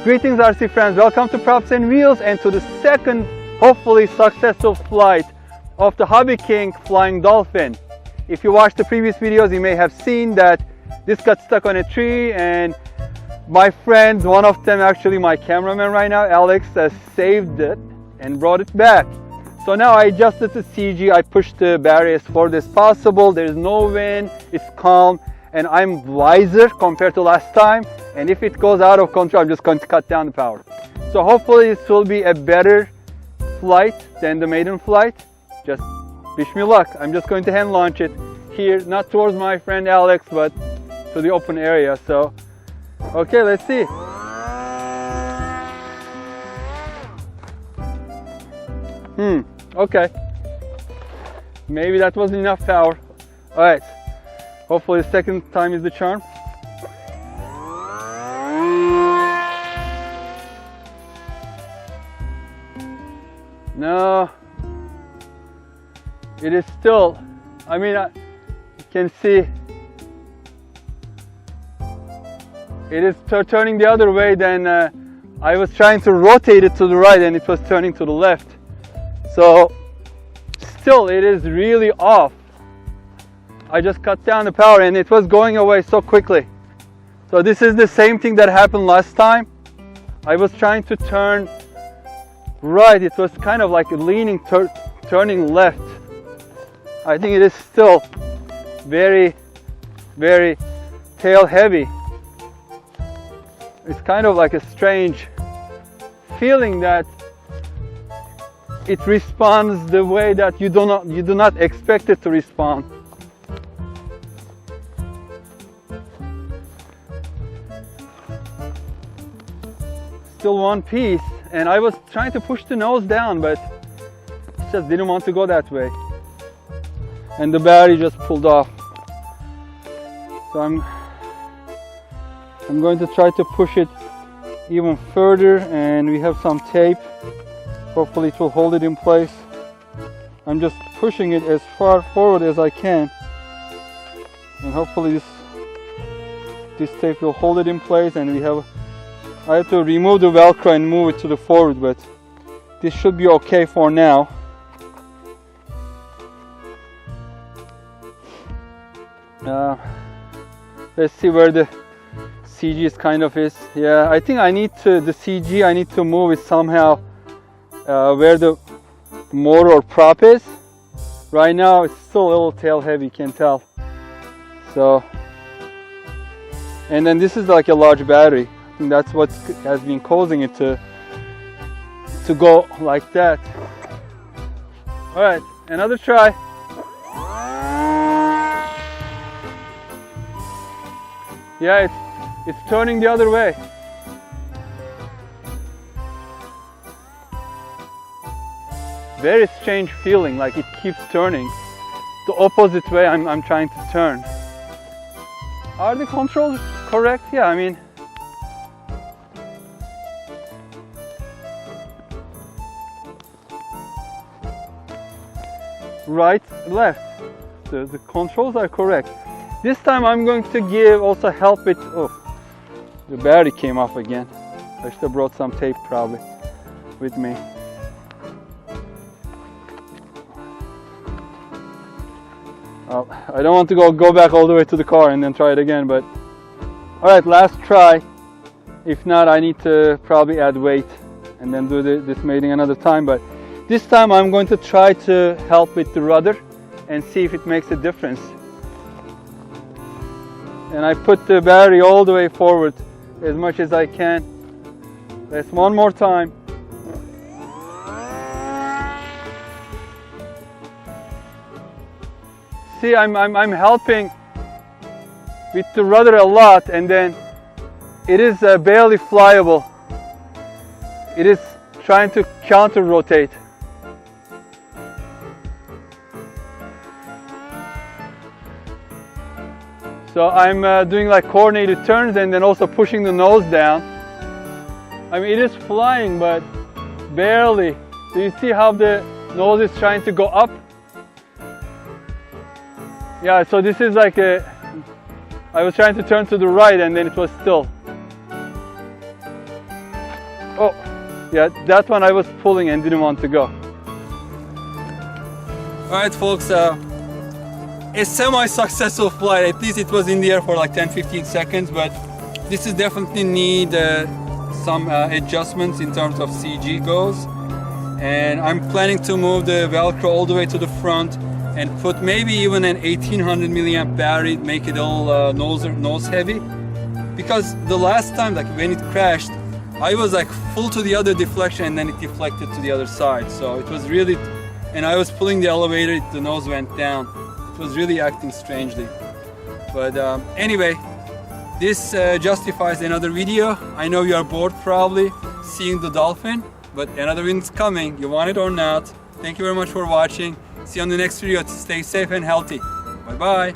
Greetings RC friends, welcome to Props and Wheels and to the second, hopefully successful flight of the HobbyKing Flying Dolphin. If you watched the previous videos, you may have seen that this got stuck on a tree and my friend, one of them actually my cameraman right now, Alex, saved it and brought it back. So now I adjusted the CG, I pushed the barrier as far as possible, there's no wind, it's calm, and I'm wiser compared to last time. And if it goes out of control, I'm just going to cut down the power. So hopefully this will be a better flight than the maiden flight. Just wish me luck. I'm just going to hand launch it here, not towards my friend Alex, but to the open area. So, okay, let's see. Okay. Maybe that was enough power. All right. Hopefully the second time is the charm. No, it is still, I mean, you can see it is turning the other way. Then I was trying to rotate it to the right and it was turning to the left. So still it is really off. I just cut down the power and it was going away so quickly. So this is the same thing that happened last time. I was trying to turn right, it was kind of like leaning, turning left. I think it is still very, very tail heavy. It's kind of like a strange feeling that it responds the way that you do not expect it to respond. Still one piece. And I was trying to push the nose down, but it just didn't want to go that way. And the battery just pulled off. So I'm going to try to push it even further, and we have some tape. Hopefully it will hold it in place. I'm just pushing it as far forward as I can. And hopefully this tape will hold it in place, and I have to remove the Velcro and move it to the forward, but this should be okay for now. Let's see where the CG is kind of is. Yeah, I think the CG, I need to move it somehow where the motor or prop is. Right now it's still a little tail heavy, you can tell. So, and then this is like a large battery. That's what has been causing it to go like that. All right, another try. Yeah, it's turning the other way. Very strange feeling, like it keeps turning the opposite way I'm trying to turn. Are the controls correct? Yeah, I mean, right, left. The controls are correct. This time I'm going to also help it. Oh, the battery came off again. I should have brought some tape probably with me. Well, I don't want to go back all the way to the car and then try it again, but all right, last try. If not, I need to probably add weight and then do this mating another time, but this time I'm going to try to help with the rudder and see if it makes a difference. And I put the battery all the way forward as much as I can. Let's one more time. See, I'm helping with the rudder a lot, and then it is barely flyable. It is trying to counter rotate. So I'm doing like coordinated turns and then also pushing the nose down. I mean, it is flying, but barely. Do you see how the nose is trying to go up? Yeah, so this is like I was trying to turn to the right and then it was still. Yeah, that one I was pulling and didn't want to go. Alright folks, a semi-successful flight. At least it was in the air for like 10-15 seconds, but this is definitely need some adjustments in terms of CG goes. And I'm planning to move the Velcro all the way to the front and put maybe even an 1800mm battery, make it all nose heavy. Because the last time, like when it crashed, I was like full to the other deflection and then it deflected to the other side. So it was really, and I was pulling the elevator, the nose went down. It was really acting strangely. But anyway, this justifies another video. I know you are bored probably seeing the Dolphin, but another one's coming. You want it or not. Thank you very much for watching. See you on the next video. Stay safe and healthy. Bye bye.